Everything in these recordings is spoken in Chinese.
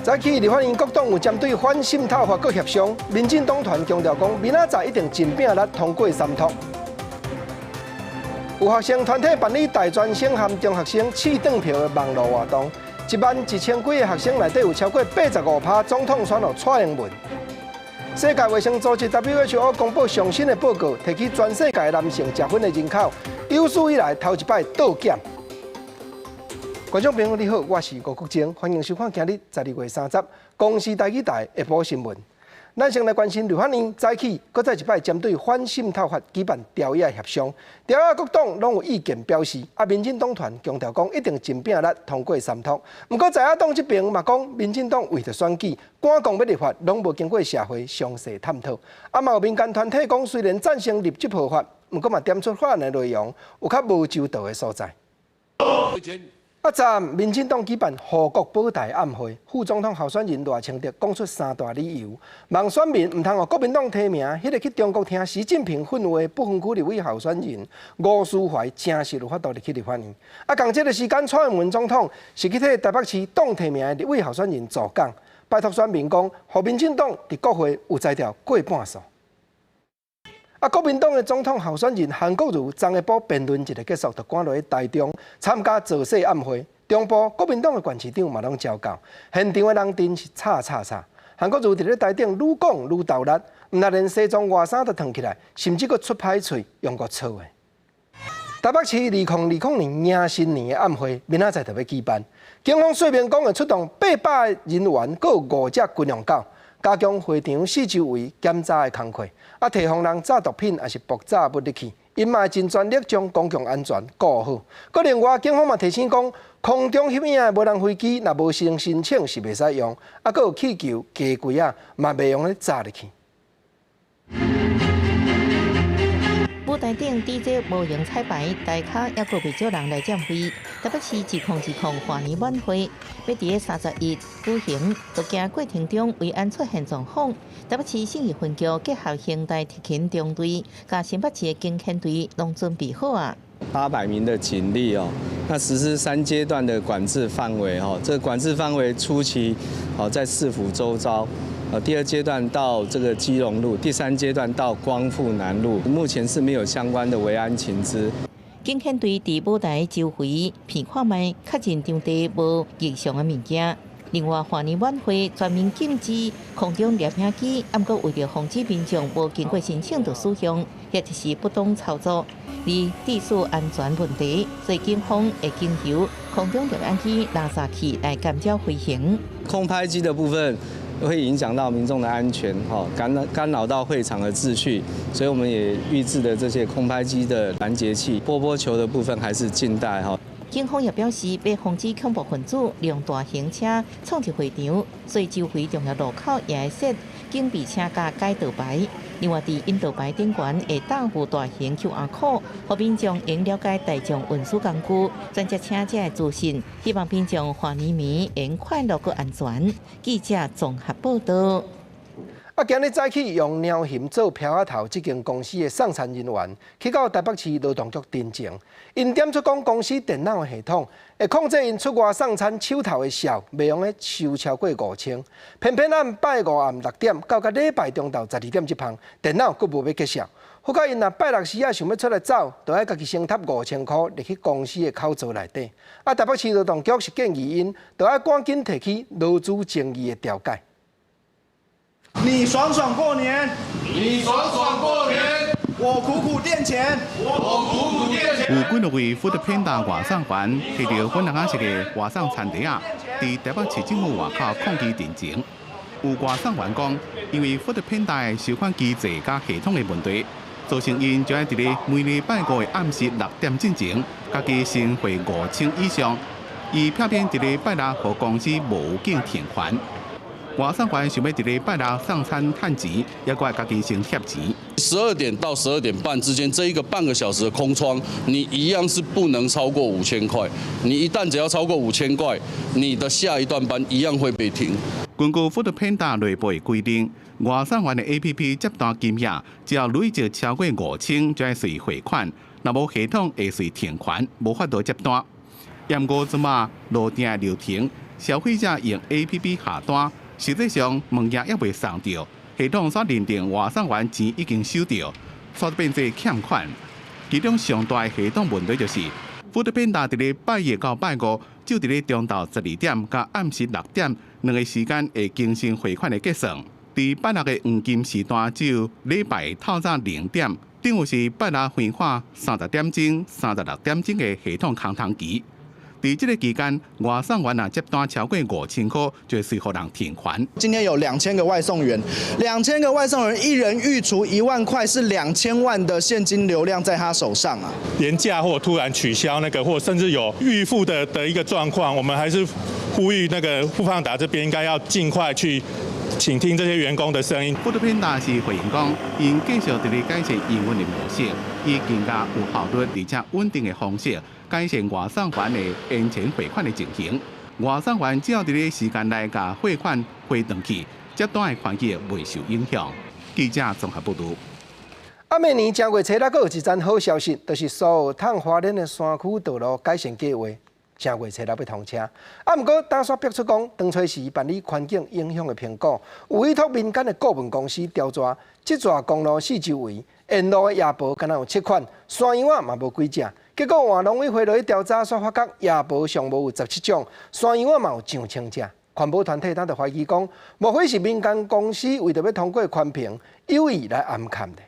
早起，立法院各党有针对反渗透法各协商，民进党团强调讲，明仔载一定尽拼力通过三读。有学生团体办理大专生和中学生试转票的网络活动，11000几个学生内底有超过85%总统选后蔡英文。世界卫生组织 WHO 公布上新的报告，提起全世界男性结婚的人口有史以来头一摆倒减。观众朋友你好，我是吴国正，欢迎收看今日12月30日公视台语台下晡新闻。咱先来关心立法院早起，搁再一摆针对反渗透法举办朝野协商，朝野各党拢有意见表示，民进党团强调讲一定尽拼力通过三读。不过在野党这边嘛讲，民进党为着选举，赶讲要立法，拢无经过社会详细探讨。嘛有民间团体讲，虽然赞成立即破法，不过嘛点出法案的内容有较无周到的所在。昨暗，民进党举办护国保台暗会，副总统候选人赖清德讲出3大理由，望选民唔通互国民党提名，迄个去中国听习近平训话不分区立委候选人吴思怀正式有法度入去立法院。共这个时间，蔡英文总统是去替台北市党提名的立委候选人助讲，拜托选民讲，互民进党伫国会有才调过半数。国民党的总统候选人韩国瑜昨下晡辩论一个结束，就赶落去台中参加造势暗会。中部国民党的县市长嘛拢招到，现场的人阵是吵。韩国瑜伫咧台顶愈讲愈斗力，唔但连西装外衫都脱起来，甚至阁出歹喙用过操的。台北市2020年迎新年的暗会，明仔载就要举办。警方说明讲会出动800人员，阁有5只军用狗。加强会场四周围检查的工作，提防人炸毒品还是爆炸物入去，因嘛真全力将公共安全顾好。搁另外，警方嘛提醒讲，空中翕影的无人飞机，若无先申请是袂使用，搁有气球、鸡柜啊，嘛袂用咧炸入去。舞台顶 DJ 无用彩排，台卡也阁未少人来占位。台北市2020华年晚会要伫31举行，就惊过程中为安出现状况。台北市信义分局结合现代特勤中队、甲新北市的警犬队，拢准备好啊。800名的警力哦，那实施3阶段的管制范围哦，这个管制范围初期在市府周遭。第2阶段到这个基隆路，第3阶段到光复南路，目前是没有相关的维安情资。警犬队伫舞台周围片看卖，确认场地无异常的物件。另外，华年晚会全面禁止空中摄影机，过为了防止民众无经过申请就使用，或者是不当操作，而技术安全问题，所以警方会经由空中摄影机、垃圾器来减少飞行。空拍机的部分会影响到民众的安全，干扰到会场的秩序，所以我们也预置的这些空拍机的拦截器。波球的部分还是静待哈。警方也表示，要防止恐怖分子利用大型车闯入会场，所以周围重要路口也会设警备车加改道牌。另外，伫引导牌顶悬会搭附大型 QR code， 让民众应了解大众运输工具、专接车者的资讯，希望民众华年暝能快乐佮安全。记者综合报道。今日早起用鸟鑫做漂仔头，这间公司的送餐人员去到台北市劳动局တင်情，因点出讲公司电脑的系统会控制因出外送餐手头的数，袂用咧收超过5000。偏偏按拜5暗6点到礼拜中昼12点这旁，电脑佫无要揭晓。好到因若拜6时想要出来走，就要家己先贴5000块入去公司的口座内底。台北市劳动局是建议因，就要赶紧提起劳资争议的调解。你爽爽过年，你爽爽过年，我苦苦垫钱，我苦苦垫钱。有几多位福特偏大外送员摕到粉红色的外送餐袋啊，伫台北市政府外口抗议တင်情。有外送员讲，因为福特偏大的收款机制加系统的问题，造成因就要伫咧每礼拜5的暗时6点进前，家己先汇5000以上，伊偏偏伫咧拜6互公司无境填还。外送员想要伫礼拜6送餐趁钱，也怪家己先贴钱。12点到12点半之间这一个半个小时的空窗，你一样是不能超过5000块。你一旦只要超过5000块，你的下一段班一样会被停。根据Foodpanda内部的规定，外送员的 APP 接单金额只要累积超过5000，就要随汇款；若无系统会随停款，无法度接单。验过即马路顶流程。消费者用 APP 下单，实际上物件还未送到，系统所认定外送员钱已经收到，所变做欠款。其中上大的系统问题就是。Foodpanda 伫咧拜一到拜五，就伫咧中昼12点甲暗时6点2个时间会更新汇款的结算。伫拜六的黄金时段，只有礼拜透早0点，等于是拜六汇款30点钟、36点钟的系统空窗期。在这个期间，外送员接单超过5000块，就随互人停款。今天有2000个外送员，2000个外送员，一人预除1万块，是2000万的现金流量在他手上啊。廉价或突然取消或甚至有预付的一个状况，我们还是呼吁Foodpanda这边应该要尽快去倾听这些员工的声音。Foodpanda是回应讲，因继续伫咧改善营运的模式，以更加有效率而且稳定的方式。改善外送员的延前汇款的情形，外送员只要伫咧时间内甲汇款汇转去，接单的环节未受影响。记者综合报道。明年正月初6有一桩好消息，就是所有通花莲的山区道路改善计划，正月初6要通车。不过打算逼出讲，当初时办理环境影响的评估，有委托民间的顾问公司调查，这座公路四周围沿路的夜泊，敢若有7款，山羊仔嘛无几只。结果换农委会落去调查，所发觉夜泊上无有17种，山羊仔嘛有上千只。环保团体当就怀疑讲，莫非是民间公司为着要通过环评，有意来暗砍的。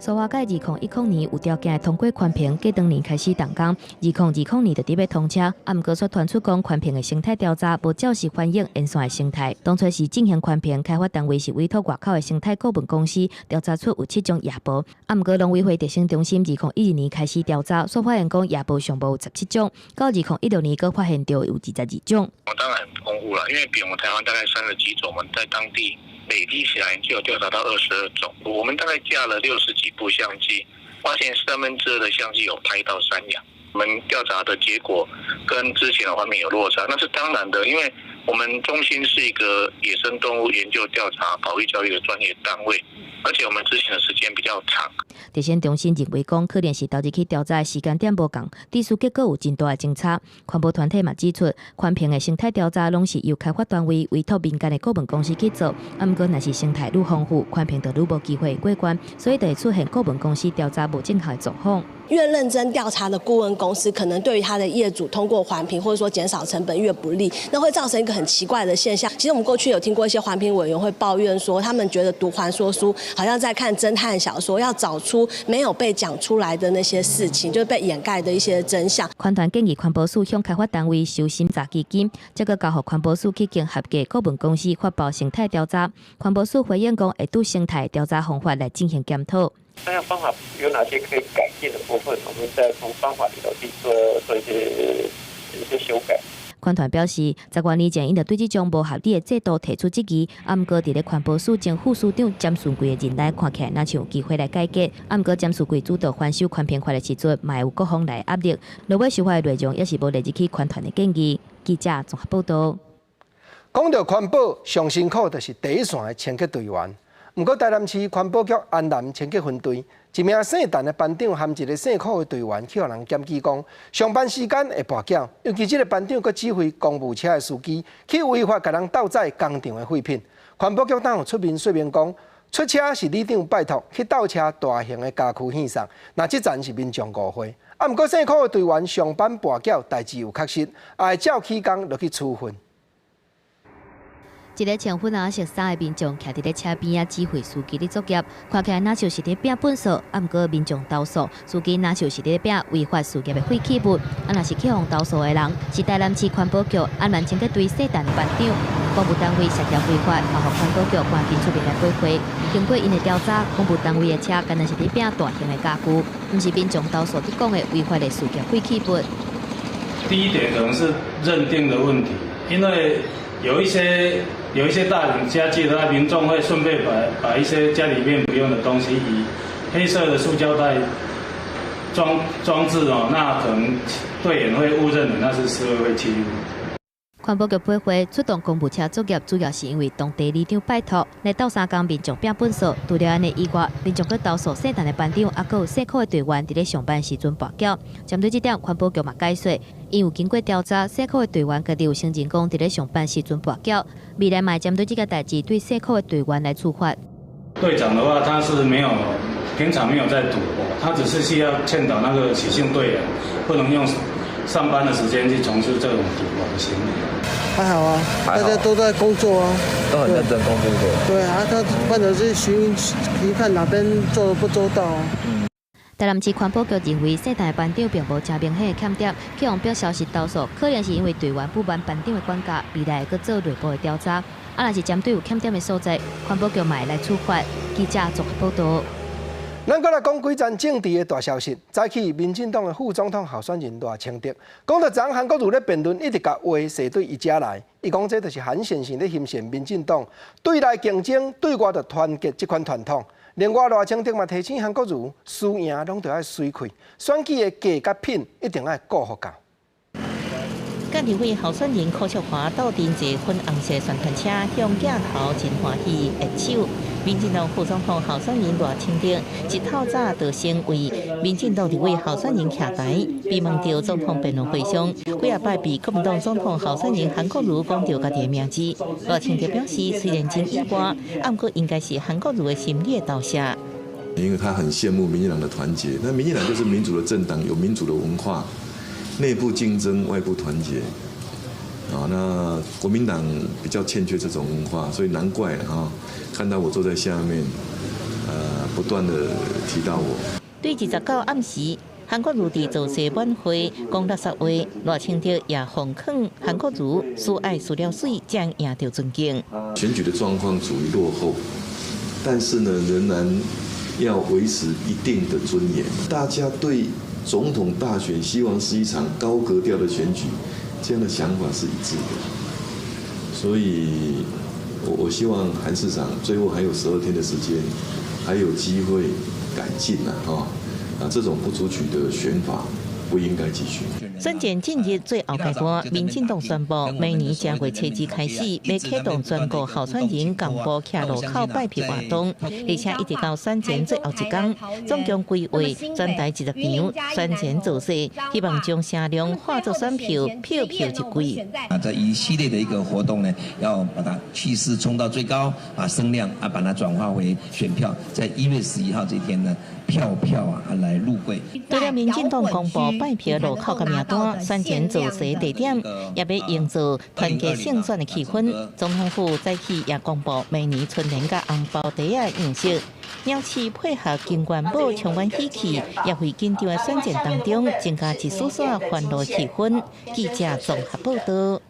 苏花界2010年有条件通过环评，继当年开始动工，2020年就伫要通车。毋过却传出讲环评的生态调查无照实反映沿线的生态。当初是进行环评，开发单位是委托外口的生态顾问公司调查出有7种夜泊。毋过农委会地政中心2012年开始调查，所发现讲夜泊上无有17种，到2016年佫发现到有22种。当然很丰富了，因为比我们台湾大概30几种，我们在当地累积起来就有调查到22种。我们大概架了60几部相机，发现2/3的相机有拍到山羊。我们调查的结果跟之前的画面有落差，那是当然的，因为我们中心是一个野生动物研究调查保育教育的专业单位，而且我们执行的时间比较长。地政中心认为讲，可能是投入去调查的时间点无共，地数结果有真大的争差。环保团体嘛指出，环评的生态调查拢是由开发单位委托民间的顾问公司去做，不过若是生态愈丰富，环评就愈无机会过关，所以就会出现顾问公司调查无正确的状况。越认真调查的顾问公司，可能对于他的业主通过环评或者说减少成本越不利，那会造成一个很奇怪的现象。其实我们过去有听过一些环评委员会抱怨说，他们觉得读环说书好像在看侦探小说，要找出没有被讲出来的那些事情，就是被掩盖的一些真相。环团建议环保署向开发单位收审查基金，再个交予环保署去经合格顾问公司发布生态调查。环保署回应讲，会对生态调查方法来进行检讨。那样方法有哪些可以改进的部分？我们再从方法里头去做一些修改。环团表示，10多年前因着对这种无合理的制度提出质疑，不过伫咧环保署前副署长詹顺贵的人来看起来，若像有机会来改革。不过詹顺贵主导翻修环评法的时阵，嘛有各方来压力，落尾修法的内容也是无列入去环团的建议。记者综合报道。讲到环保，上辛苦就是第一线的清洁队员。不过，台南市环保局安南清洁分队一名姓陈的班长和一个姓柯的队员去互人检举讲，上班时间会跋筊，尤其这个班长佫指挥公务车的司机去违法甲人倒载工厂的废品。环保局当有出面说明讲，出车是里长拜托去倒车大型的家具献上，那这站是民众误会。不过姓柯的队员上班跋筊代志有确实，也会照起工落去处分。一个穿粉红色衫的民众徛伫咧车边指挥司机咧作业，看起来若像是咧拼本数，不过民众投诉司机若像是咧拼违法事业的废弃物。若是去互投诉的人，是台南市环保局安南清洁队姓陈的班长，公务单位涉嫌违法，也予环保局关闭出面来归回。经过因的调查，公务单位的车敢若是咧拼大型的家具，毋是民众投诉伫讲的违法的事业废弃物。第一点可能是认定的问题，因为有一些大人家具的话，民众会顺便把一些家里面不用的东西以黑色的塑胶袋装置哦，那可能队员会误认为那是社会弃物。环保局配合出动公务车作业，主要是因为当地里长拜托来斗三工民众拼本数。除了安尼以外，民众去投诉姓陈的班长，还有姓柯的队员伫咧上班时阵跋筊。针对这点，环保局嘛解说，因有经过调查，社科的队员家己有承认讲，伫咧上班时阵跛脚，未来嘛针对这个代志对社科的队员来处罚。队长的话，他是没有平常没有在赌博，他只是需要劝导那个许姓队员，不能用上班的时间去从事这种赌博的行为。还好啊，大家都在工作啊，都很认真工作。对啊，他或者是寻看哪边做得不周到啊。台南市环保局认为，社团班长并无真明显的欠点，去用表消息投诉，可能是因为队员不满班长的管教，未来会做内部的调查。若是针对有欠点的所在，环保局嘛会来处罚。记者综合报道。咱再来讲几件政治的大消息。早起，民进党的副总统候选人赖清德讲到，昨韩国瑜咧辩论一直把话射对伊遮来，伊讲这就是韩先生咧欣赏民进党对内竞争，对外就团结这款传统。另外，赖清德嘛提醒韩国瑜，输赢拢着爱随开，选举的价甲品一定爱顾好到。甲立委候选人柯淑华斗阵坐粉红色宣传车向镜头真欢喜握手。民进党副总统候选人赖清德一透早就先为民进党立委候选人徛台，被问到总统辩论会上，几啊摆被国民党总统候选人韩国瑜讲到家己的名字。赖清德表示，虽然真意外，不过应该是韩国瑜的心理投射。因为他很羡慕民进党的团结，那民进党就是民主的政党，有民主的文化。内部竞争，外部团结，啊，那国民党比较欠缺这种文化，所以难怪啊，看到我坐在下面，不断的提到我。对29暗时，韩国瑜伫造势晚会讲垃圾话，赖清德也奉劝韩国瑜输爱输了水，才赢得尊敬。选举的状况处于落后，但是呢，仍然要维持一定的尊严。大家对总统大选希望是一场高格调的选举，这样的想法是一致的。所以，我希望韩市长最后还有12天的时间，还有机会改进这种不足取的选法不应该继续。选战进入最后阶段，民进党宣布，明年正月初2开始，要启动全国候选人公布徛路口拜票活动，而且一直到选前最后一天，总共规划全台16场选前造势，希望将声量化作选票，票票一贵。这一系列的一个活动呢，要把它气势冲到最高，把声量把它转化为选票，在1月11号这一天呢，票来入柜。除了民进党公布拜票路口的名单，选前造势地点也要营造团结胜选的气氛。总统府早起也公布明年春联甲红包袋的样式，鸟市配合金元宝充满喜气，也会紧张的选战当中增加一丝丝欢乐气氛。记者综合报道。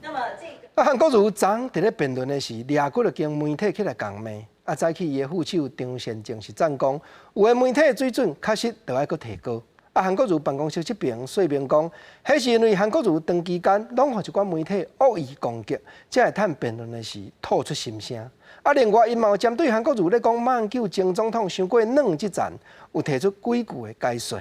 韩国瑜昨伫咧辩论的时，掠过就经媒体起来共骂。早起伊的副手张善政是赞讲，有的媒体的水准确实着爱搁提高。韩国瑜办公室这边说明讲，迄是因为韩国瑜长期间拢互一寡媒体恶意攻击，才会趁辩论的时吐出心声。另外，因嘛有针对韩国瑜咧讲马英九前总统伤过软这站，有提出几句的解说。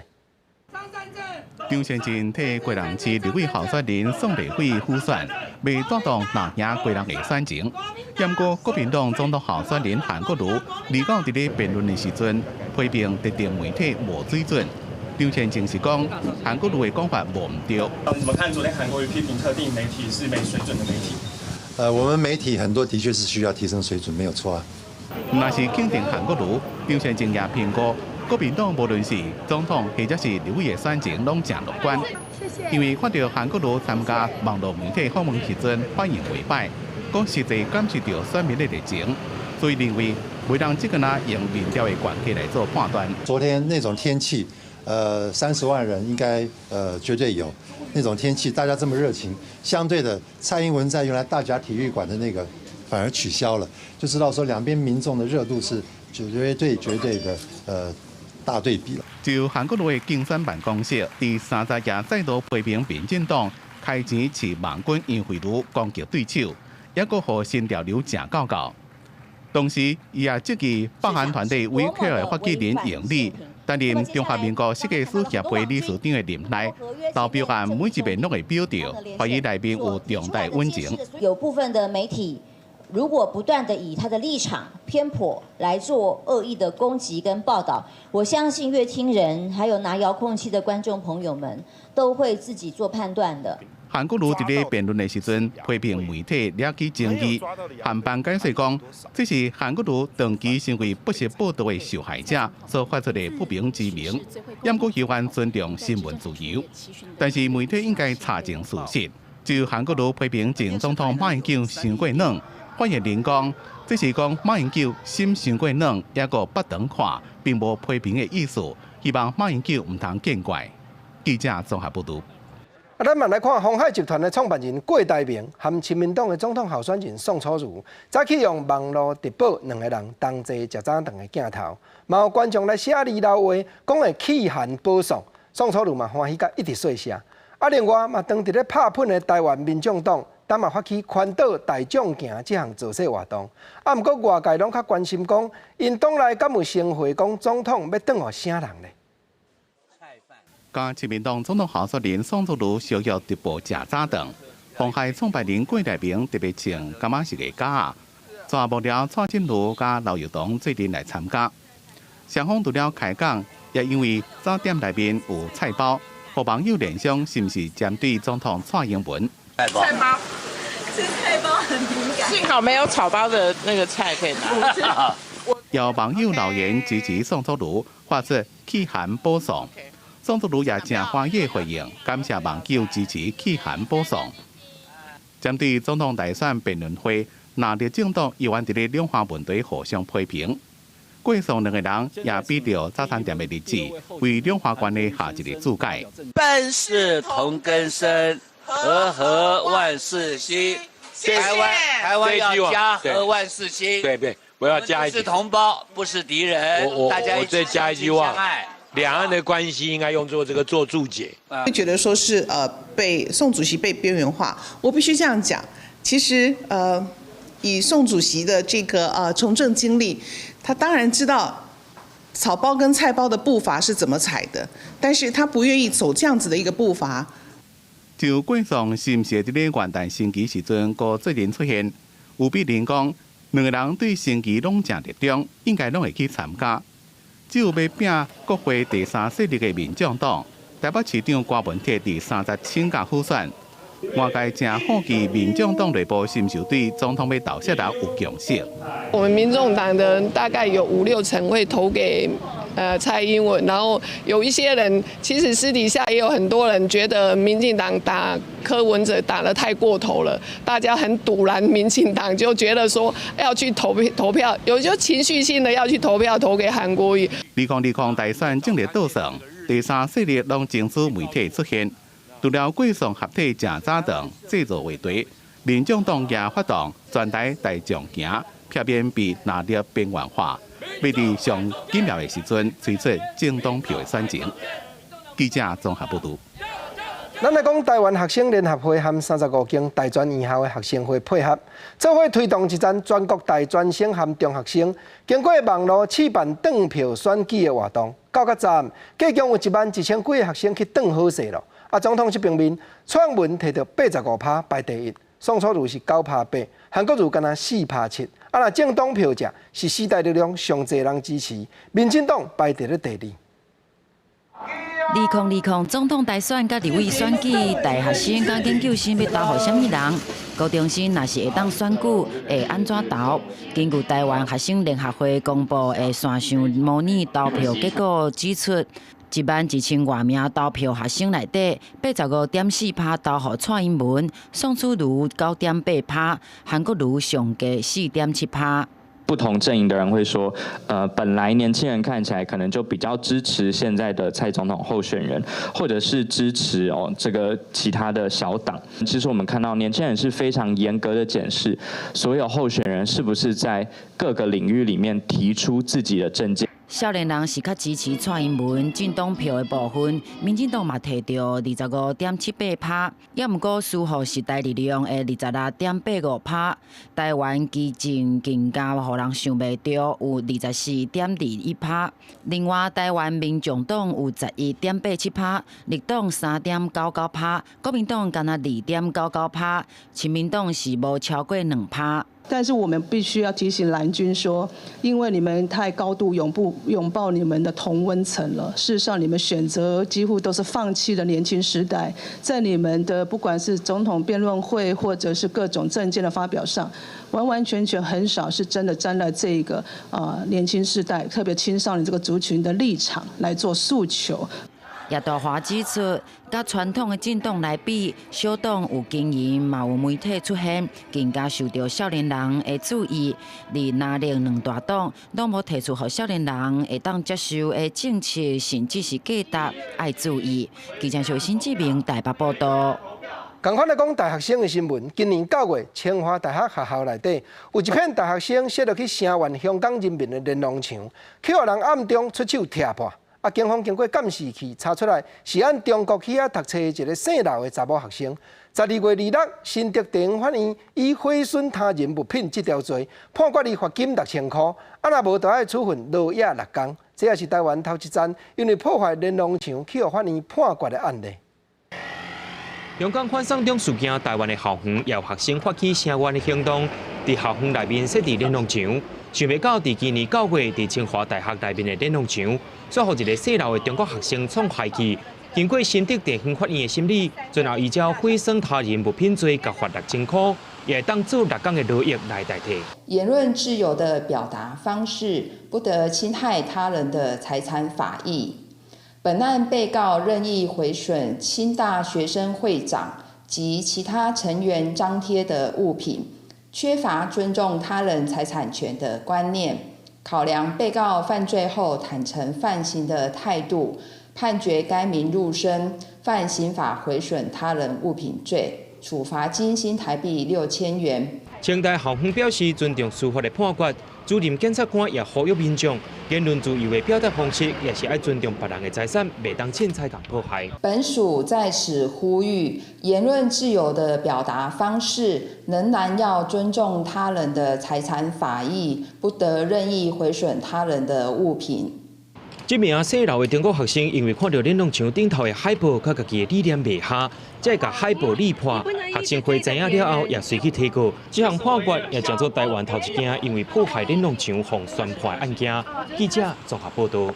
张善政替贵人市立委候选人宋立伟辅选，未带动南赢贵人的选情。不过，国民党总统候选人韩国瑜2号伫咧辩论的时阵，批评特定媒体无水准。张善政是讲韩国瑜的讲法无唔对。怎么看昨天韩国瑜批评特定媒体是没水准的媒体？我们媒体很多的确是需要提升水准，没有错啊。那是肯定韩国瑜，张善政也评估。国民党无论是总统或者是立委的选情，拢正乐观。因为看到韩国瑜参加网络媒体访问时阵反应袂歹，讲实际感受到选民的热情，所以认为袂让这个用民调的关系来做判断。昨天那种天气，30万人应该绝对有那种天气，大家这么热情，相对的蔡英文在原来大甲体育馆的那个反而取消了，就知道说两边民众的热度是绝对的大对比了。就韩国瑜的竞选办公室第30届再度批评民进党开钱饲万军杨惠如攻击对手，也阁互新潮流正高高。同时，伊也积极北韩团队委克的发起人杨理担任中华民国设计师协会理事长的任内，投标案每一面拢会标着，怀疑内面有重大温情。有部分的媒体如果不断的以他的立场偏颇来做恶意的攻击跟报道，我相信乐听人还有拿遥控器的观众朋友们都会自己做判断的。韩国瑜伫咧辩论的时阵批评媒体掠去争议，韩办解释讲，这是韩国瑜长期成为不实报道的受害者所发出的不平之鸣，要求希望尊重新闻自由，但是媒体应该查证事实。就韩国瑜批评前总统马英九伤过软，发言人讲，这是讲马英九心伤过软，也个不等看，并无批评的意思，希望马英九唔通见怪。记者综合报道。咱慢来看鸿海集团的创办人郭台铭和亲民党的总统候选人宋楚瑜，早起用网络直播两个人同齐食早顿的镜头，嘛有观众来写离老话，讲会弃韩保宋。宋楚瑜嘛欢喜甲一直说下。另外嘛，当伫咧拍拼的台湾民众党，咱嘛发起宽岛大将行这项造势活动。不过外界拢较关心讲，因党内敢有声回讲总统要转互啥人呢？甲亲民党总统候选人宋楚瑜相约直播食早顿，鸿海创办人郭台铭特别穿感觉是个假，抓幕僚蔡振儒甲刘耀东最近来参加。双方除了开讲，也因为早点内面有菜包，互网友联想是不是针对总统蔡英文？菜包，吃菜包很敏感。幸好没有草包的那个菜可以拿。有网友留言支持宋楚瑜，发出弃韩保宋。宋楚瑜也正欢喜回应，感谢网友支持弃韩保宋。针对总统大选辩论会，那列政党议员伫咧两岸问题互相批评。过宋两个人也比照早餐店的日子，为两岸关系下一个注解。本是同根生，和合万事兴。台湾要加和万事兴。对，我要加一句，是同胞，不是敌人。大家我再加一句话，两岸的关系应该用作做注解。会觉得说是被宋主席被边缘化，我必须这样讲。其实以宋主席的这个从政经历，他当然知道草包跟菜包的步伐是怎么踩的，但是他不愿意走这样子的一个步伐。就过宋是毋是伫咧元旦升旗时阵，个最近出现？有必人讲，两个人对升旗拢正热衷，应该拢会去参加。只有要拼国会第三势力的民众党，台北市长郭文铁第37届补选，外界正好奇民众党内部是毋是对总统要倒下来有共识。我们民众党的人大概有5、6成会投给蔡英文，然后有一些人其实私底下也有很多人觉得民进党打柯文哲打得太过头了，大家很堵拦民进党，就觉得说要去投票，有就情绪性的要去投票投给韩国瑜。2020大选正在倒算，第三势力拢争取媒体出现，除了过宋合体食早顿制造话题，民众党也发动全台大将行，避免被纳入边缘化。要伫上紧要的时阵推出政党票的选情。记者综合报道。咱来讲，台湾学生联合会和35间大专院校的学生会配合，做伙推动一站全国大专生和中学生经过网络试办转票选举的活动。到个站，计共有11000几个学生去转好势咯。总统这平面，蔡英文摕到85%排第一，宋楚瑜是9%8%，韩国瑜敢若4%7%。若政党票价是4大力量上侪人支持，民进党排伫咧第2。 2020总统大选甲立委选举，大学生甲研究生要投予什么人？高中生若是会当选举，会安怎投？根据台湾学生联合会公布的线上模拟投票结果指出，11000多名投票学生内底，85.4%投予蔡英文，宋楚瑜9.8%，韩国瑜上加4.7%。 不同阵营的人会说，本来年轻人看起来可能就比较支持现在的蔡总统候选人，或者是支持这个其他的小党。其实我们看到年轻人是非常严格的检视所有候选人是不是在各个领域里面提出自己的政见。 少年人是较支持蔡英文政党票的部分，民进党嘛摕到25.78%，也毋过输予时代力量的26.85%。台湾基进更加互人想袂到有24.21%。另外，台湾民众党有11.87%，绿党3.99%，国民党敢若2.99%，亲民党是无超过2%。但是我们必须要提醒蓝军说，因为你们太高度拥抱你们的同温层了。事实上，你们选择几乎都是放弃了年轻时代，在你们的不管是总统辩论会或者是各种政见的发表上，完完全全很少是真的站在这个年轻世代，特别青少年这个族群的立场来做诉求。叶大华指出，甲传统的政党来比，小党有经营，嘛有媒体出现，更加受到少年人的注意。而哪另两大党拢无提出，予少年人会当接受的政策，甚至是价值，爱注意。记者小新志明台北报道。同款来讲，大学生的新闻，今年9月，清华大学学校内底有一片大学生写落去声援香港人民的连儂墙，去互人暗中出手踢破。警方经过监视器查出来，是按中国去遐读册的一个姓刘的查某学生。12月26日，新竹地方法院以毁损他人物品这条罪，判决伊罚金6000块，若无就要处分劳役6天。这也是台湾头一桩因为破坏连儂墙去互法院判决的案例。香港反送中事件，台湾的校园也有学生发起声援的行动，在校园内面设置连儂墙。想袂到，在今年9月，在清华大学内面的连儂墙，却互一个姓刘的中国学生创害去。经过新竹地方法院的审理，最后依照毁损他人物品罪，甲罚6000块，也当做6天的劳役来代替。言论自由的表达方式，不得侵害他人的财产法益。本案被告任意毁损清大学生会长及其他成员张贴的物品，缺乏尊重他人财产权的观念。考量被告犯罪后坦诚犯行的态度，判决该名入生犯刑法毁损他人物品罪，处罚金新台币6000元。清大校方表示尊重司法的判决，主任检察官也呼吁民众言论自由的表达方式，也是要尊重别人的财产，袂当凊彩甲破坏。本署在此呼吁，言论自由的表达方式仍然要尊重他人的财产法益，不得任意毁损他人的物品。这名姓刘的中国学生，因为看到连儂墙顶头的海报，甲家己的理念袂合，才甲海报理破。学生会知影了后，也随去提告。这项判决也叫做台湾头一件因为破坏连儂墙互宣判的案件。记者综合报道。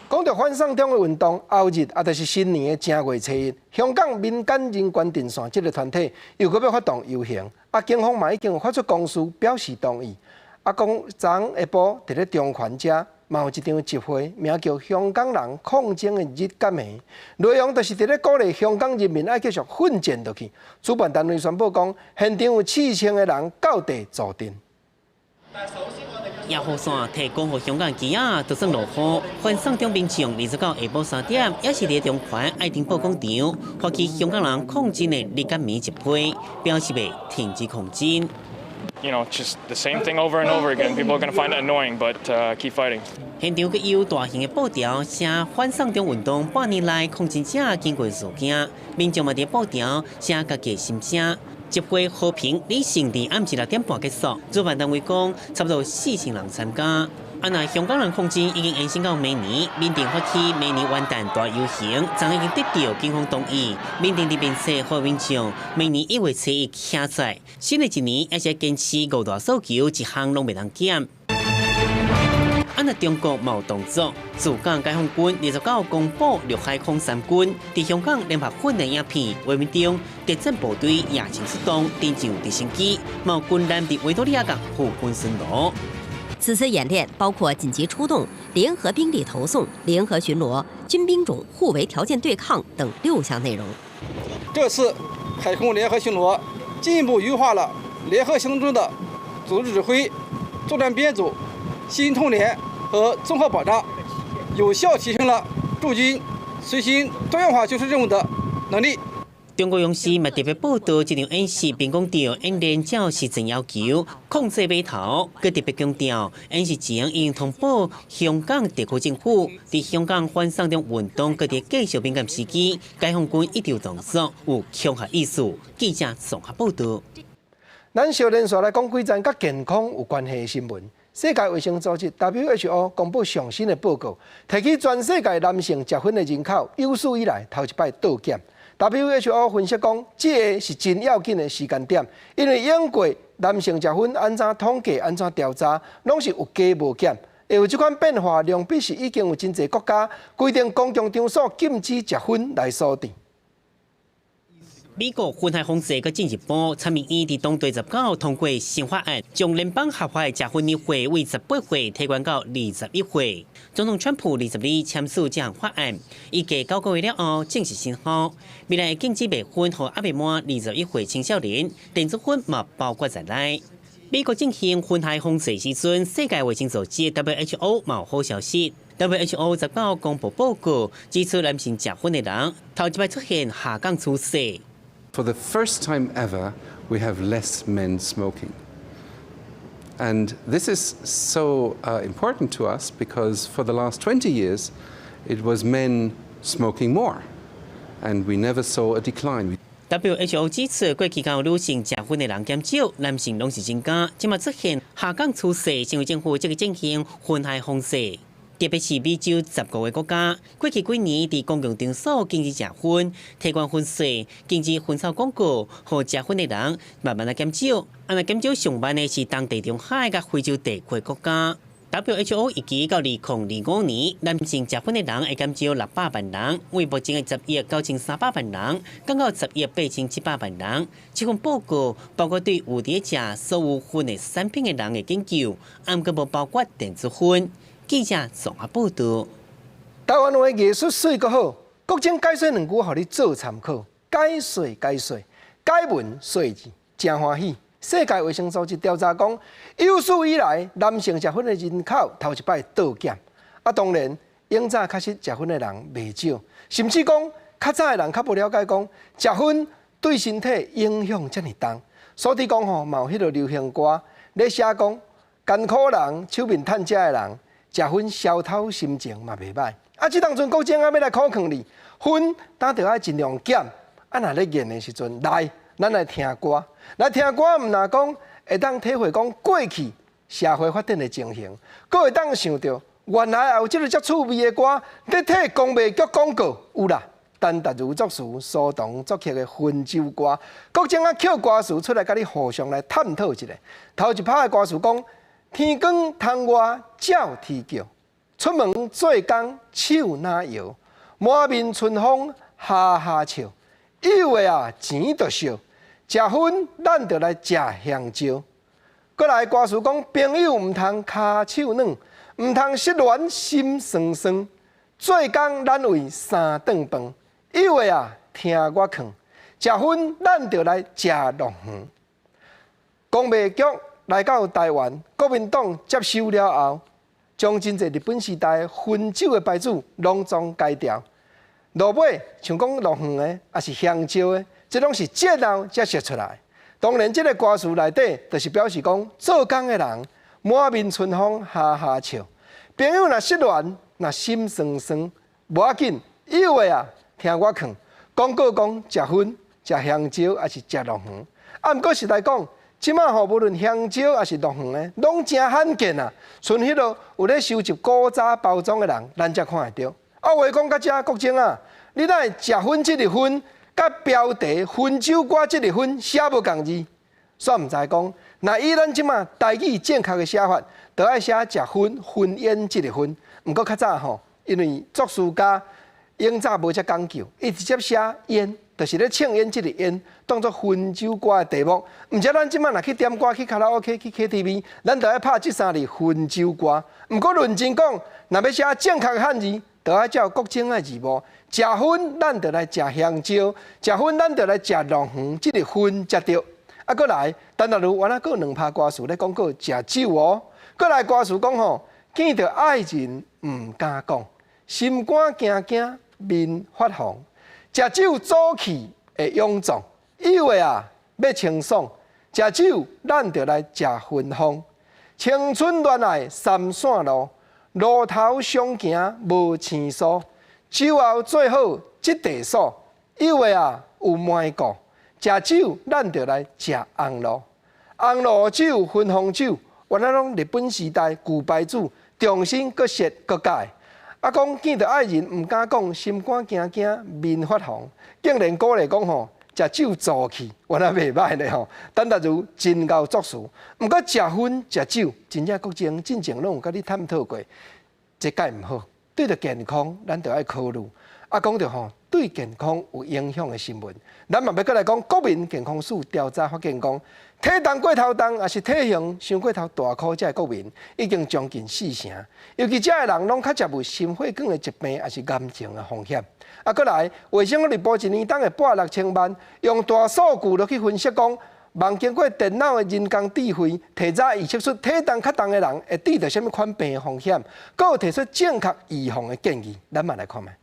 讲到反送中的运动，后日就是新年的正月初一，香港民间人权阵线这个团体又搁要发动游行，警方嘛已经有发出公示表示同意。讲昨下晡伫咧中环遮。嘛有一场集会，名叫“香港人抗争的日感恩”，内容就是伫咧鼓励香港人民爱继续奋战落去。主办单位宣布讲，现场有4000个人到地坐镇。1号线提供予香港机啊，就算落雨，反送中民众20到下晡3点，也是伫中环爱丁堡广场发起香港人抗争的日感恩集会，表示要停止抗争。You know, just the same thing over and over again. People are going to find it annoying, but keep fighting. 现场佮有大型的布条写反送中运动半年来抗争者经过事件，民众嘛伫布条写家己心声。集会和平理性伫暗时6点半结束，主办单位讲差不多4000人参加。那香港人抗争已经延伸到明年，缅甸发起明年元旦大游行，昨已经得到警方同意。缅甸的面说呼吁民众明年1月初1下载，新的一年也是坚持5大诉求，一项拢袂当减。那中国嘛有动作，驻港解放军29公布陆海空3军伫香港连拍训练影片，画面中特战部队夜情出动，登上直升机，嘛有军舰伫维多利亚港护军巡逻。此次演练包括紧急出动、联合兵力投送、联合巡逻、军兵种互为条件对抗等6项内容。这次海空联合巡逻进一步优化了联合行动的组织指挥、作战编组、信息通联和综合保障，有效提升了驻军随行多样化救出任务的能力。中国央视嘛特别报道这场演习，并讲到演练照实证要求，控制码头。佮特别强调，演习前已经通报香港特区政府，伫香港反送中运动佮伫继续敏感时期，解放军一条动作有恐吓意思。记者综合报道。咱小连续来讲几件甲健康有关系的新闻。世界卫生组织 WHO 公布上新的报告，提起全世界男性结婚的人口有史以来头一摆倒减。WHO 分析讲，这个是真要紧的时间点，因为英国男性食薰安怎统计、安怎调查，拢是有加无减。会有这款变化，量比是已经有真侪国家规定公共场所禁止食薰来锁定。美国婚害控制个进一步，参议院伫当地19通过新法案，将联邦合法结婚年岁为18岁提高到21岁。总统川普22签署这项法案，预计9个月了后正式生效。未来禁止未婚和还未满21岁青少年，电子婚嘛包括在内。美国进行婚害控制时阵，世界卫生组织 WHO 冇好消息。WHO 19公布报告，指出男性结婚的人头一摆出现下降趋势。For the first time ever, we have less men smoking. And this is so important to us because for the last 20 years, it was men smoking more, and we never saw a decline. WHO 指出，过去到女性结婚的人减少，男性拢是增加，今嘛出现下降趋势，成为政府积极进行婚害控制。特别是美洲10个国家，过去几年伫公共场所禁止结婚、提高婚税、禁止婚纱广告和结婚的人慢慢减少。减少上万的是东地中海甲非洲地区国家。WHO 预计到2025年，男性结婚的人会减少600万人，为目前的10亿9300万人，降到10亿8700万人。这份报告包括对有伫食所有薰的产品的人的研究，毋过无包括电子薰。记者综合报道。台湾话艺术水阁好，国政解说2句，互你做参考。解说，解文说字，真欢喜。世界卫生组织调查讲，有史以来男性结婚的人口头一摆倒减。当然，永早确实结婚的人袂少，甚至讲较早的人较不了解讲，结婚对身体影响遮尔重。所以讲吼，嘛有迄个流行歌咧写讲，艰苦人手面趁食的人。食薰消透心情嘛袂歹，这当阵国政要来考劝你，薰咱着爱尽量减。若咧演的时阵，来，咱来听歌，毋若讲会当体会讲过去社会发展的情形，佫会当想到原来也有即个遮趣味的歌，咧替公卖局广告有啦。陈达如作词，苏童作曲的《薰州歌》，国政捡歌词出来，甲你互相来探讨一下。头一拍的歌词讲。天光窗外照天桥，出门做工手哪摇，满面春风哈哈笑。有的啊钱就少，食薰咱就来食香蕉。过来歌词讲，朋友毋通骹手软，毋通失恋心酸酸。做工咱为3顿饭，有的啊听我劝，食薰咱就来食龙鱼。公卖局。来到台湾，国民党接收了后，将真侪日本时代薰酒的牌子拢总改掉。落尾像讲龙鱼的，也是香蕉的，这拢是节后才写出来。当然，这个歌词内底就是表示讲，做工的人满面春风哈哈笑。朋友若失恋，若心酸酸，无要紧，有的啊听我劝。广告讲食薰、食香蕉，还是食龙鱼。毋过实来讲。即马吼，无论香蕉还是龙鱼的，拢真罕见啊！剩迄落有咧收集古早包装的人，咱才看会到。话讲到遮，国政啊，你哪会食薰即个薰，甲标题薰州歌即个薰写无共字？煞毋知讲，若以咱即马台语正确的写法，就爱写食薰薰烟即个薰。毋过较早吼，因为作词家永早无遮讲究，伊直接写烟。就是咧庆烟即个烟，当作薰州歌的题目。毋则咱即摆若去点歌、去卡拉 OK、去 KTV， 咱就爱拍即3字薰州歌。毋过论真讲，若要写正确的汉字，就爱照国政的字幕。食薰，咱就来食香蕉；食薰，咱就来食龙鱼。即个薰才对。过来，陈达如原来佫有2拍歌词咧讲过食酒哦。过来歌词讲吼，见到爱人毋敢讲，心肝惊惊，面发红。食酒早起会臃肿，以为啊要清爽，食酒咱就来食薰风。青春恋爱三线路，路头上行无青疏。酒后最好即地所，以为啊有卖过。食酒咱就来食红路，红路酒、薰风酒，原来拢日本时代旧牌子，重新搁设搁改。啊，讲见到爱人唔敢讲，心肝惊惊，面发红，竟然鼓励讲吼，食酒助气，原来袂歹咧吼。陈达如真够作事，毋过食薰食酒，真正国情进前拢有甲你探讨过，这解毋好。对着健康，咱就要考虑。啊，讲到吼，对健康有影响的新闻，咱嘛要过来讲国民健康署调查发现讲。体重过头重，也是体型伤过头大颗，这国民已经将近4成。尤其这人拢较接有心血管的疾病，也是癌症的风险。啊，过来，卫生日报一年当的8、6千万，用大数据落去分析讲，望经过电脑的人工智慧，提早预测出体重较重的人会遇到什么款病的风险，佮有提出正确预防的建议。咱嘛来看卖。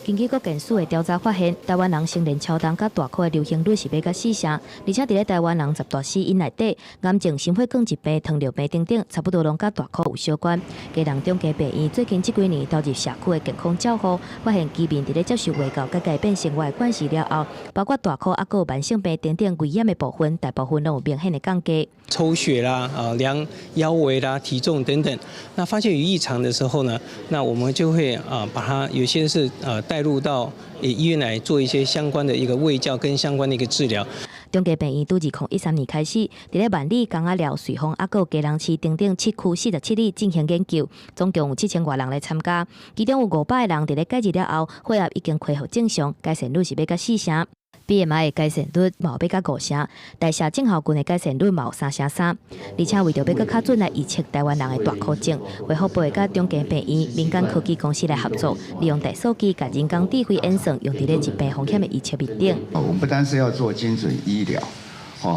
根据国健署的调查发现，台湾人成年超重甲大颗的流行率是要甲4成，而且伫咧台湾人10大死因内底，癌症、心血管疾病、糖尿病等等，差不多拢甲大颗有相关。家人中家病院最近这几年投入社区的健康照护，发现居民伫咧接受卫教甲改变生活惯势了后，包括大颗啊，还有慢性病等等危险的部分，大部分拢有明显的降低。抽血啦，量腰围啦、体重等等，那发现有异常的时候呢，那我们就会把它有些是带入到医院来做一些相关的一个卫教跟相关的一个治疗。中家病院自2013年开始，伫咧万里、港仔寮、瑞丰、还有嘉南市等等7区47里进行研究，总共有7000多人来参加，其中有500个人伫咧解治了后，血压已经恢复正常，改善率是要甲4成。BMI 的改善率毛要甲5成，代谢症候群的改善率毛3成3，而且为着要较准来预测台湾人的大颗症，卫福部会甲中间病院、民间科技公司来合作，利用大数据、甲人工智慧演算，用伫咧疾病风险的预测面顶。我们不单是要做精准医疗，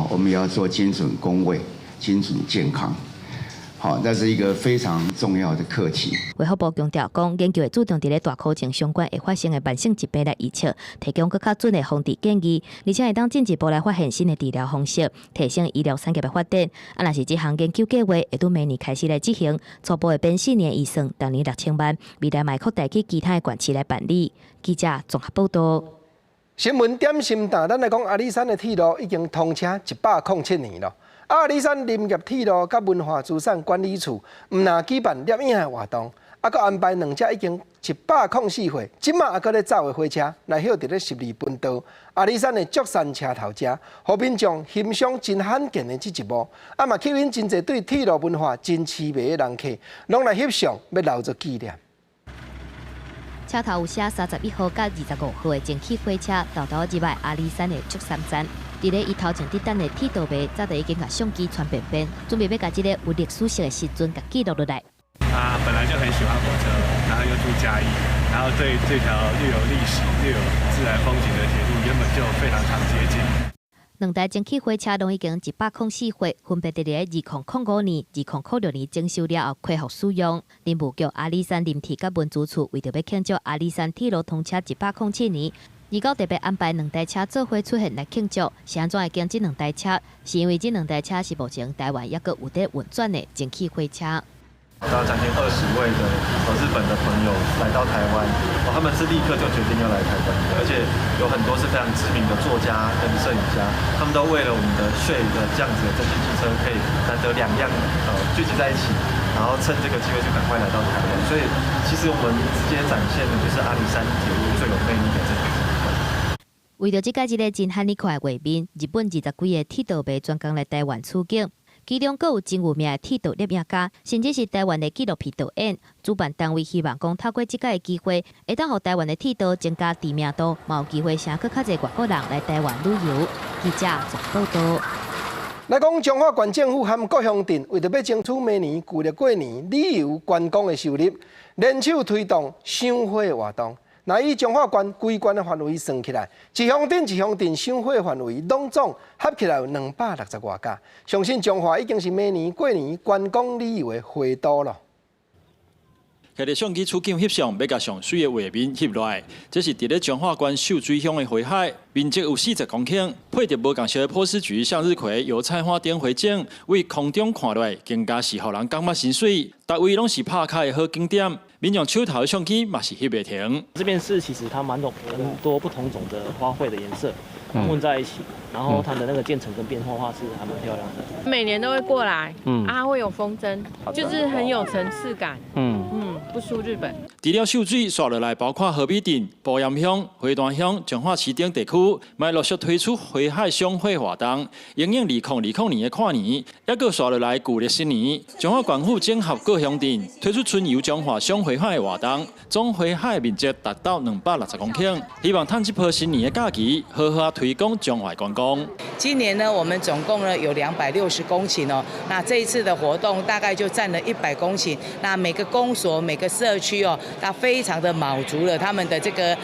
我们也要做精准公卫、精准健康。好，那是一个非常重要的课题。卫福部强调讲，研究会注重伫咧大颗症相关会发生的慢性疾病来预测，提供更较准的防治建议，而且会当进一步来发现新的治疗方式，提升医疗产业的发展。啊，若是这项研究计划会从明年开始来执行，初步的编4年预算，当年6000万，未来卖扩大去其他的县市来办理。记者综合报道。新闻点心档，咱来讲阿里山的铁路已经通车107年了。阿里山林业铁路甲文化资产管理处毋但举办摄影的活动，还佫安排2只已经104岁，即马还佫咧走的火车来晓伫咧12分道阿里山的竹山车头遮，互民众欣赏真罕见的这一幕。啊嘛吸引真侪对铁路文化真痴迷的人客，拢来翕相，要留作纪念。车头有写31号甲25号的蒸汽火车，豆豆入来阿里山的竹山站。伫咧伊头前伫等的铁道迷，早就已经甲相机传便便，准备要甲这个有历史性的时阵甲记录落来。本来就很喜欢火车，然后又住嘉义，然后对这条又有历史又有自然风景的铁路，原本就非常常接近。2台蒸汽火车拢已经104岁，分别伫咧2005年、2006年征收了后恢复使用。林务局阿里山林铁甲文资处为着要庆祝阿里山铁路通车107年。而到特别安排2台车做伙出现来庆祝，是安怎会经这2台车？是因为这2台车是目前台湾抑个有在运转的蒸汽火车。到将近20位的日本的朋友来到台湾，他们是立刻就决定要来台湾的，而且有很多是非常知名的作家跟摄影家，他们都为了我们的血的这样子的蒸汽机车，可以难得2样聚集在一起，然后趁这个机会就赶快来到台湾。所以其实我们直接展现的就是阿里山铁路最有魅力的这个部分。为着这届这个真罕你看的画面，日本20几个铁道迷专工来台湾取景。其中，阁有真有名的铁道摄影家，甚至是台湾的纪录片导演。主办单位希望讲，透过这届的机会，会当让台湾的铁道增加知名度，嘛有机会请更较侪外国人来台湾旅游。记者做报道。来讲，彰化县政府和各乡镇为着要争取明年旧历过年旅游观光的收入，联手推动赏花活动。那以彰化县规县的范围算起来，一乡镇赏花范围拢总合起来有260多家，相信彰化已经是明年过年观光旅游的花都了。摕着相机取景翕相，要甲上水的画面翕落来。这是伫咧彰化县秀水乡的花海，面积有40公顷，配着无共色的波斯菊、向日葵、油菜花等花景，为空中看落来，更加是互人感觉心水。大位拢是拍卡的好景点，民众手头的相机嘛是翕袂停。这边是其实它蛮多不同种的花卉的颜色，混在一起，然后它的那个渐层跟变化是还蛮漂亮的。每年都会过来，会有风筝，就是很有层次感，不输日本。除了秀水刷落来，包括河滨镇、埔盐乡、花坛乡、彰化市等地区，也陆续推出花海相会活动，迎迎2020年的跨年，也个刷落来旧历新年。彰化县府整合各乡镇，推出春游彰化相会海的活动，总花海面积达到260公顷，希望趁这波新年的假期，好好推广彰化观光。今年呢，我们总共呢有260公顷哦，那这一次的活动大概就占了100公顷，那每个公所、每个社区哦，它非常的卯足了他们的这个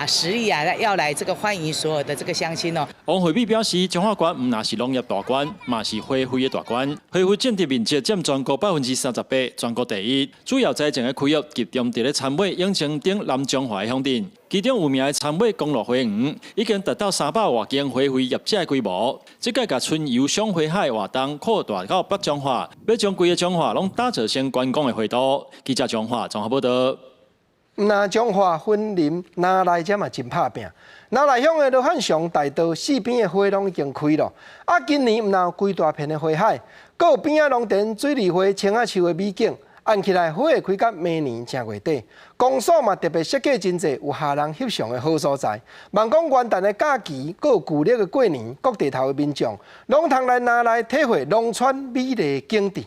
实力要来这个欢迎所有的这个乡亲哦。王惠美表示，彰化县唔那是农业大县，嘛是花卉的大县，花卉种植面积占全国38%，全国第一。主要栽种的区域集中伫咧参尾、永清等南彰化的乡镇。其中有名的参尾公路花园已经达到300多间花卉业者的规模。这届甲春游赏花海活动扩大到北彰化，要将规个彰化拢打造成观光的花都。记者彰化综合报道。那彰化分林拿来遮嘛真拍拼，拿来乡的罗汉祥大道四边的花拢已经开了，今年唔但有规大片的花海，阁有边仔农田水梨花、青仔树的美景。按起来，花会开到明年正月底。公所嘛特别设计真济有下人翕相的好所在。望讲元旦的假期，阁有旧历的过年，各地头的民众拢通来拿来体会农村美丽的景致。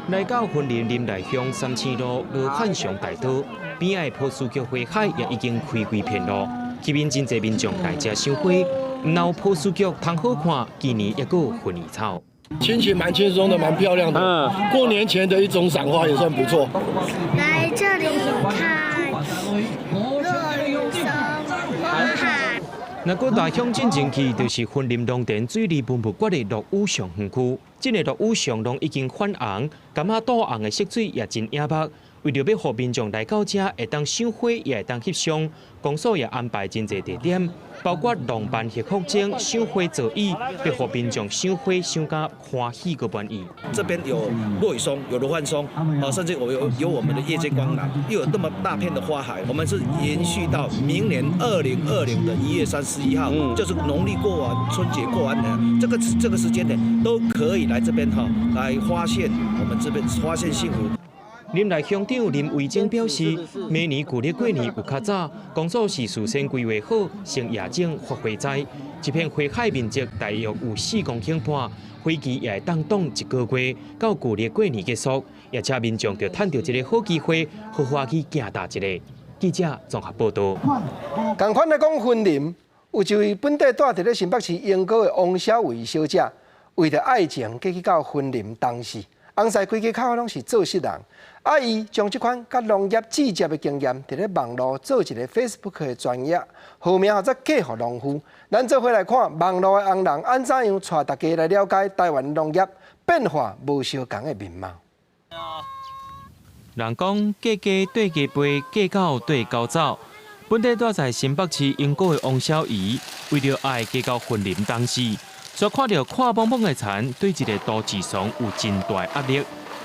来到云林林内乡三千路罗汉祥大道边仔波斯菊花海也已经开几片路，去面真济民众来遮赏花。唔但有波斯菊通好看，今年也阁有薰衣草。心情蛮轻松的，蛮漂亮的。过年前的一种赏花也算不错。来这里看落雨松花海。那个大乡进前去，就是云林农田水利文物馆的落雨上园区。这个落雨上拢已经泛红，感觉倒红的色水也真眼目。为了要让民众来到这会当赏花，也会当翕相，公所也安排真侪地点，包括浪漫幸福钟、赏花座椅，要让民众赏花赏甲欢喜个满意。这边有落羽松，有罗汉松，甚至有我们的夜间光廊，又有那么大片的花海，我们是延续到明年2020的1月31号，就是农历过完春节过完的这个时间点，都可以来这边来发现我们这边发现幸福。林内乡长林维正表示，明年旧历过年有较早，公所是事先规划好，先夜景发花栽。这片花海面积大约有4公顷半，花期也会当挡1个月，到旧历过年结束，而且民众就趁到一个好机会，好好去行大一个。记者综合报道。同款来讲，云林有一位本地住伫咧新北市永高的王小伟小姐，为着爱情，嫁去到云林东市。红西规家口拢是做事人，伊将这款甲农业直接的经验，伫咧网络做一个 Facebook 的专业，号名或者嫁互农夫。咱做伙来看网络的红人安怎样带大家来了解台湾农业变化无相同的面貌。人讲嫁鸡对鸡飞，嫁狗对狗走。本地住在新北市永高的王小姨，为了爱嫁到云林东市。所看到看蹦蹦的田，对一个都市上有真大压力。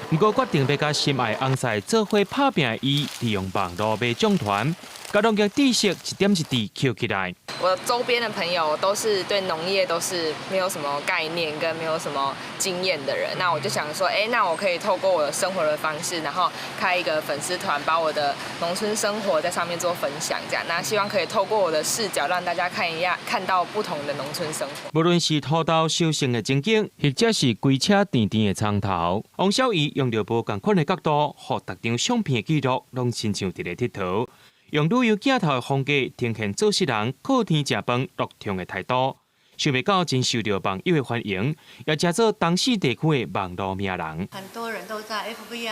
不过决定要甲心爱红西做伙拍拼的伊，利用网络卖种团，甲农业知识一点一滴捡起来。我周边的朋友都是对农业都是没有什么概念跟没有什么经验的人，那我就想说，那我可以透过我的生活的方式，然后开一个粉丝团，把我的农村生活在上面做分享，这样，那希望可以透过我的视角，让大家看到不同的农村生活。无论是土豆收成的情景，或者是归车甜甜的苍头，王小姨用着无同款的角度，和特张相片的记录，拢亲像伫咧佚佗。用旅游镜头的风格呈现做事人靠天吃饭乐天的态度，想袂到真受到网友的欢迎，也加做当时地区的网络名人。很多人都在 FB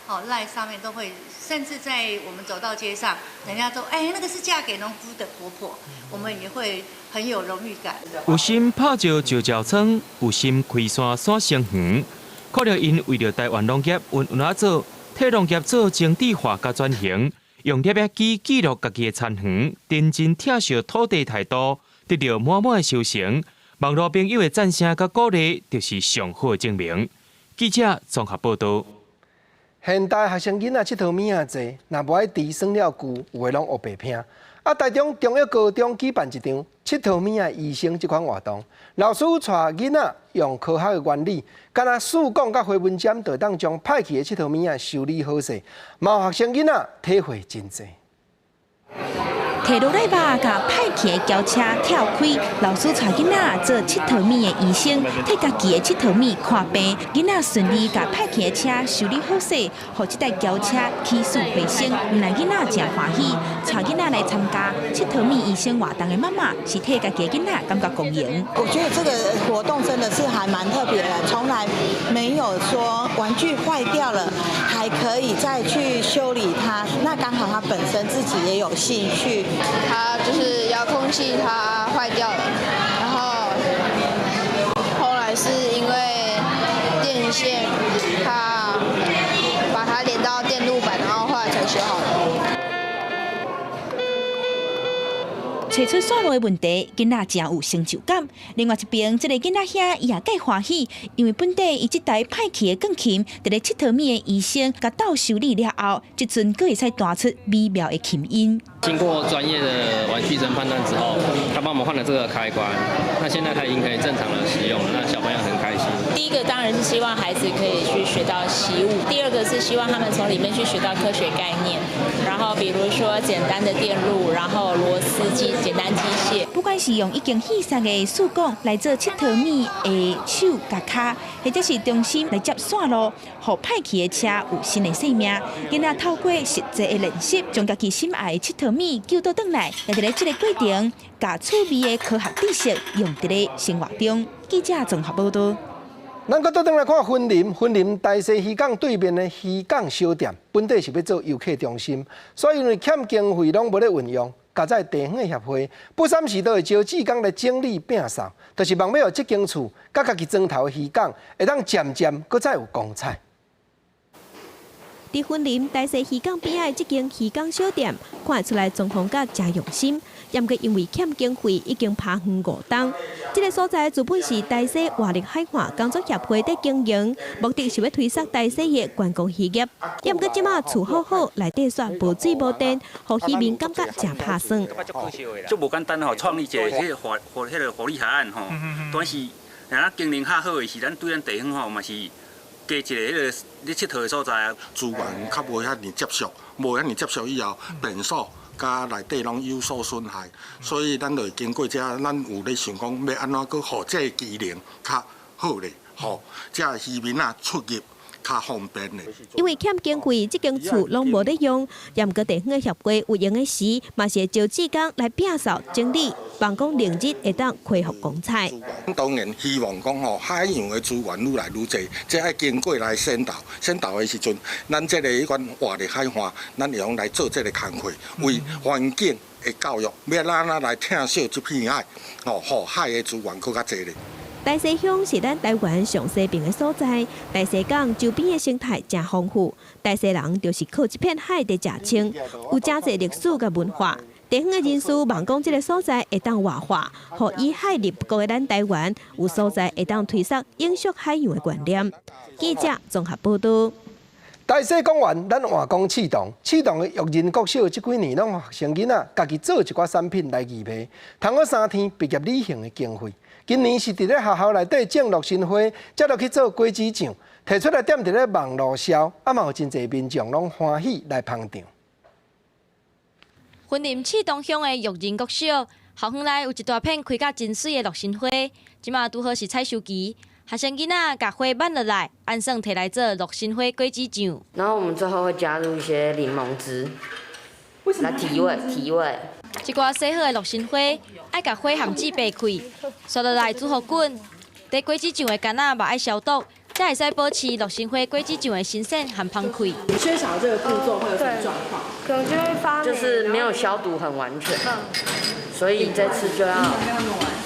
LINE 上面都会，甚至在我们走到街上，人家都那个是嫁给农夫的婆婆，我们也会很有荣誉感。有心拍照照照窗，有心开山山成园，看到因为了台湾农业运哪做，替农业做精致化甲转型。用摄影机记录家己的田园，认真疼惜土地态度，得到满满的收成。网络朋友的赞声甲鼓励，就是上好的证明。记者综合报道。现代学生囡仔这套物仔济，若无爱猪算了久，有诶拢学白拼。台中中一高中举办一场7套米的医生这款活动，老师带囡仔用科学的原理，敢若树讲甲花纹针，就当将歹去的7套米修理好势，嘛有学生囡仔体会真济。 摕落来吧，甲歹去的轿车跳开，老师带囡仔做7套米的医生，替家己的7套米看病，囡仔顺利甲歹去的车修理好势，互这台轿车起死回生，原来囡仔真欢喜，带囡仔来参加7套米医生活动的妈妈是替家己的囡仔感觉光荣。我觉得这个活动真的是还蛮特别的，从来没有说玩具坏掉了还可以再去修理它，那刚好他本身自己也有兴趣。 它就是遥控器它坏掉了，然后后来是因为电线它把它连到电路板，然后后来才修好的。 找出线路的问题，囡仔真有成就感。另外一边，这个囡仔兄伊也介欢喜，因为本地伊这台歹去的钢琴，伫咧7套米的医生甲斗修理了后，即阵佫会使弹出美妙的琴音。经过专业的玩具针判断之后，他帮我们换了这个开关，那现在他已经可以正常的使用了，那小朋友很开心。第一个当然是希望孩子可以去学到习物，第二个是希望他们从里面去学到科学概念，然后比如说简单的电路，然后螺丝机。 简单机械，不管是用已经稀散的树管来做7套米的手甲脚，或者是中心来接线路，互歹去的车有新的生命。囡仔透过实际的练习，将家己心爱的7套米救倒转来，也伫咧这个过程，把趣味的科学知识用伫咧生活中。记者综合报道。 咱搁倒转来看婚林大西渔港对面的渔港小店，本地是要做游客中心，所以因为欠经费，拢无咧运用。 加在地方的协会，不三时都会招志工来整理摒扫，就是望要这间厝甲家己砖头的渔港，会当渐渐搁再有光彩。伫婚林大西渔港边仔这间渔港小店，看出来装潢甲真用心，也过因为欠经费，已经爬远5冬。这个所在原本是大西活力海岸工作协会在经营，目的是要推广大西的观光渔业。也过即马厝好好，内底煞无水无电，互渔民感觉真拍算。足无简单吼，创立一个迄个活力海岸吼，但是若咱经营较好的是，咱对咱地方吼嘛是加一个迄个咧佚佗的所在啊，资源较无遐尼接触，无遐尼接触以后变数。 甲内底拢有所损害，所以咱就经过这，咱有咧想讲要安怎去互这机能较好咧，吼，这渔民啊出入较方便咧。因为欠经费，这间厝拢无咧用，也毋过地方的协会有闲的时，嘛是会招志工来摒扫整理，望讲明日会当恢复光彩。当然希望讲吼，海洋的资源愈来愈侪，这爱经过来先导的时阵，咱这个迄款活力海岸，咱会用来做这个工作，为环境的教育，要咱来疼惜这片海，吼，互海的资源更较侪咧。 大西乡是咱台湾上西边的所在，大西港周边的生态真丰富，大西人就是靠这片海在食青，有真侪历史甲文化。地方的人士望讲这个所在会当活化，互以海立不国的咱台湾有所在会当推广永续海洋的观念。记者综合报道。 大西公园，咱换讲启动的育人国小这几年，拢学生囡仔家己做一寡产品来义卖，通过3天毕业旅行的经费。今年是伫咧学校内底种乐新花，接落去做果子酱，摕出来点伫咧网络销，嘛有真侪民众拢欢喜来捧场。云林启东乡的育人国小校园内有一大片开甲真水的乐新花，即马拄好是采收期。 学生囡仔把花挽落来，按算摕来做乐新花果子酱。然后我们最后会加入一些柠檬汁，来提味。一寡洗好的乐新花，爱把花含纸掰开，刷落来煮好滚。伫果子酱的干仔嘛爱消毒，才会使保持乐新花果子酱的新鲜和芳气。缺少这个步骤会有什么状况？可能就会发霉，就是没有消毒很完全。所以这次就要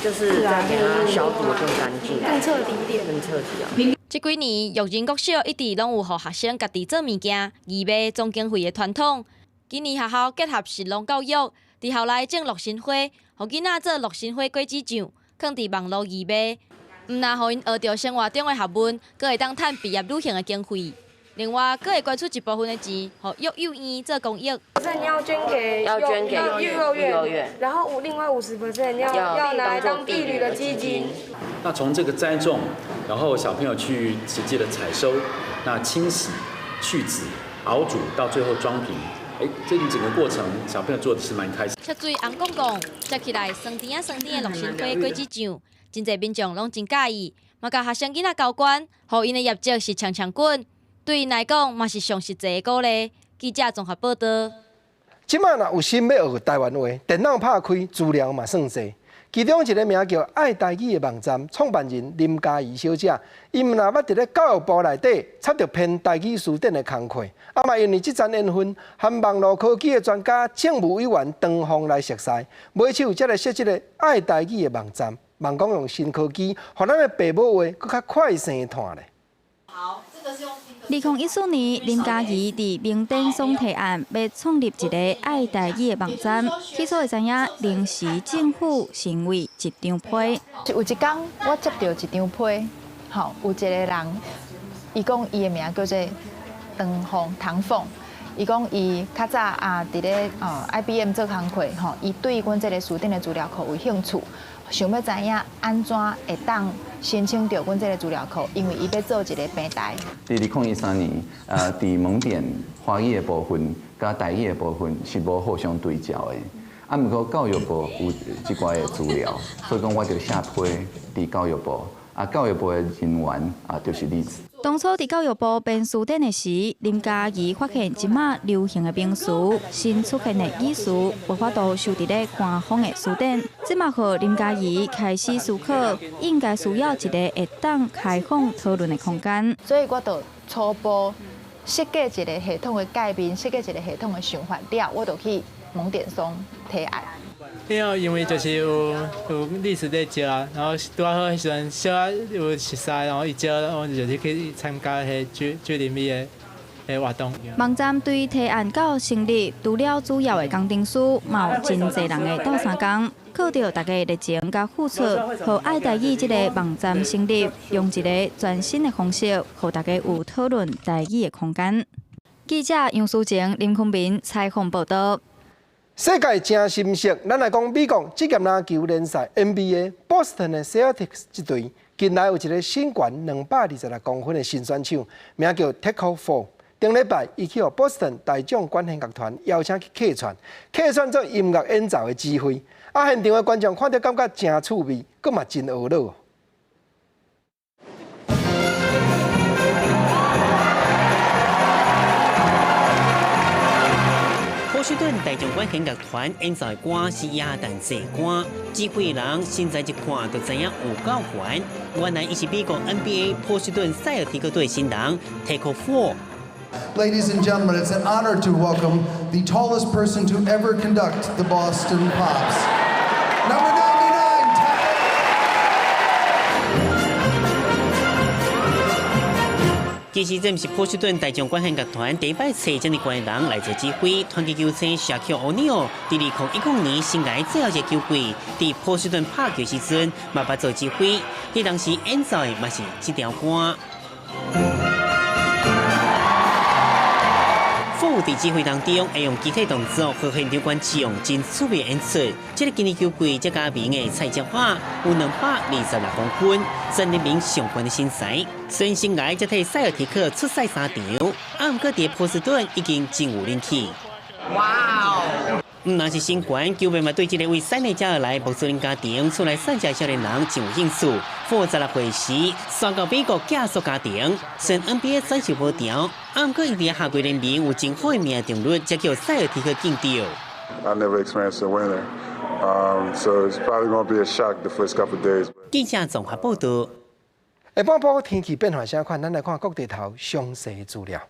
就是再给它消毒更干净，更彻底一点，更彻底啊！这几年育人国小一直拢有予学生家己做物件、义卖、总经费的传统。今年学校结合实农教育，伫校内种乐新花，互囡仔做乐新花果子酱，放伫网络义卖，毋但互因学着生活中的学问，阁会当趁毕业旅行的经费。另外，佫会捐出一部分的钱，予幼幼院做公益。你要捐给幼儿园，然后另外50%要拿来当地旅的基金。那从这个栽种，然后小朋友去实际的采收，那清洗、去籽、熬煮，到最后装瓶。这一整个过程，小朋友做的是蛮开心。赤水红公公接起来酸甜的六神花果子酱，真侪民众拢真介意，嘛甲学生囡仔交关，互因的业绩是强强滚。对因来讲，嘛是上实际的鼓励。记者综合报道。即摆若有心要学台湾话，电脑拍开，资料嘛算济。其中一个名叫“爱台语”的网站创办人林嘉怡小姐，伊若捌伫咧教育部内底插着编台语词典的工课，嘛因为即层缘分，和网络科技的专家、政务委员长峰来熟识，买手才来设这个“爱台语”的网站，望讲用新科技，互咱的爸母话搁较快生传咧。好，这个是用。2014年，林嘉怡伫明典所提案，要创立一个爱台语的网站。起初会知影，临时政府成为一张批。有一天，我接到一张批，有一个人，伊讲伊的名叫做唐凤，伊讲伊较早伫咧IBM 做工课，伊对阮这个书店的资料库有兴趣。想要知影安怎会当申请到阮这个资料库，因为伊要做一个平台。2013年，伫蒙点华语的部分甲台语的部分是无互相对照的。毋过教育部有即寡的资料，所以讲我就下批伫教育部。教育部的人员就是例子。当初伫教育部编书典的时，林嘉怡发现即马流行的名词、新出现的语词，无法度收伫咧官方的书典。即马互林嘉怡开始思考，应该需要一个会当开放讨论的空间。所以我就初步设计一个系统的界面，设计一个系统的想法了，我就去蒙点松提案。因为就是有历史在教啊，然后拄好迄阵小啊有熟悉，然后伊教，我就是去参加迄最林美的活动。网站对提案到成立，除了主要的工程师，嘛有真侪人的斗相共，靠着大家热情甲付出，互爱台语这个网站成立，用一个全新的方式，互大家有讨论台语的空间。记者杨淑晴、林坤明采访报道。世界真深色，咱来讲美国职业篮球联赛 NBA Boston 的 Celtics 这队，近来有一个身高226公分的新选手，名叫 Taco Fall。顶礼拜，伊去予 Boston 大众管弦乐团邀请去客串做音乐演奏的指挥。现场的观众看到感觉真趣味，佫嘛真娱乐。波士顿大众管弦乐团演奏的歌是亚当这歌，指挥人现在一看就知影有够悬。原来伊是美国 NBA 波士顿塞尔提克队新人 Taco Fall。 Ladies and gentlemen, it's an honor to welcome the tallest person to ever conduct the Boston Pops. Number 99, 其实这不是波士顿大众管弦乐团第一摆找这样的管弦人来做指挥。团队球星夏乔奥尼尔在2019年生涯最后一个球季，在波士顿拍球时阵，嘛捌做指挥。伊当时演奏的嘛是这条歌。副在指挥当中会用肢体动作和现场观众真趣味演出。这个今年球季这加名的蔡振华有226公分，真的名上悬的身材。虽然生涯才替塞尔提克出赛3场，不过在波士顿已经真有人气。哇哦！那是新冠，球迷嘛对这个为塞内加尔来穆斯林家庭出来散家少年人真有兴趣。16岁时，刷到美国寄宿家庭，虽然 NBA 选秀无调，不过因伫下季联名有真好的命中率，才叫塞尔提克竞调。I never experienced a winner, so it's probably going to be a shock the first couple of days. 记者综合报道。下半部天气变化啥款，咱来看各地头详细资料。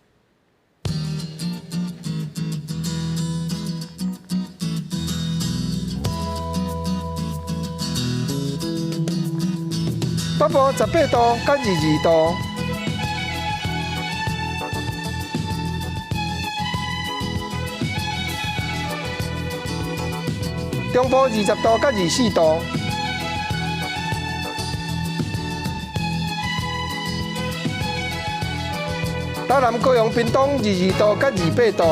北部18度到22度，中部20度到24度，台南、高雄、屏东22度到28度。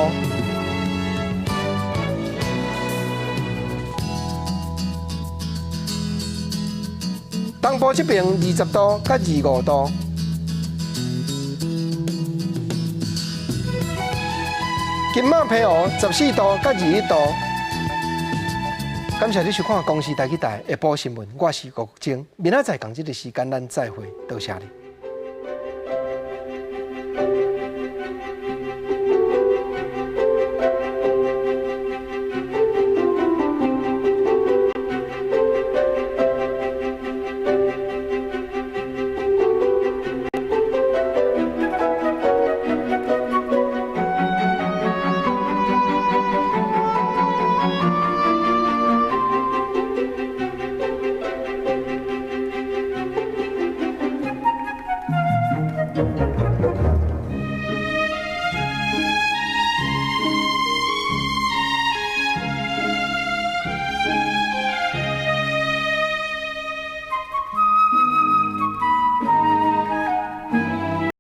东部这边20度到25度。金马平湖14度到21度。感谢你收看《公视台语台》下晡新闻，我是郭国晶。明仔载同一个时间咱再会，多谢你。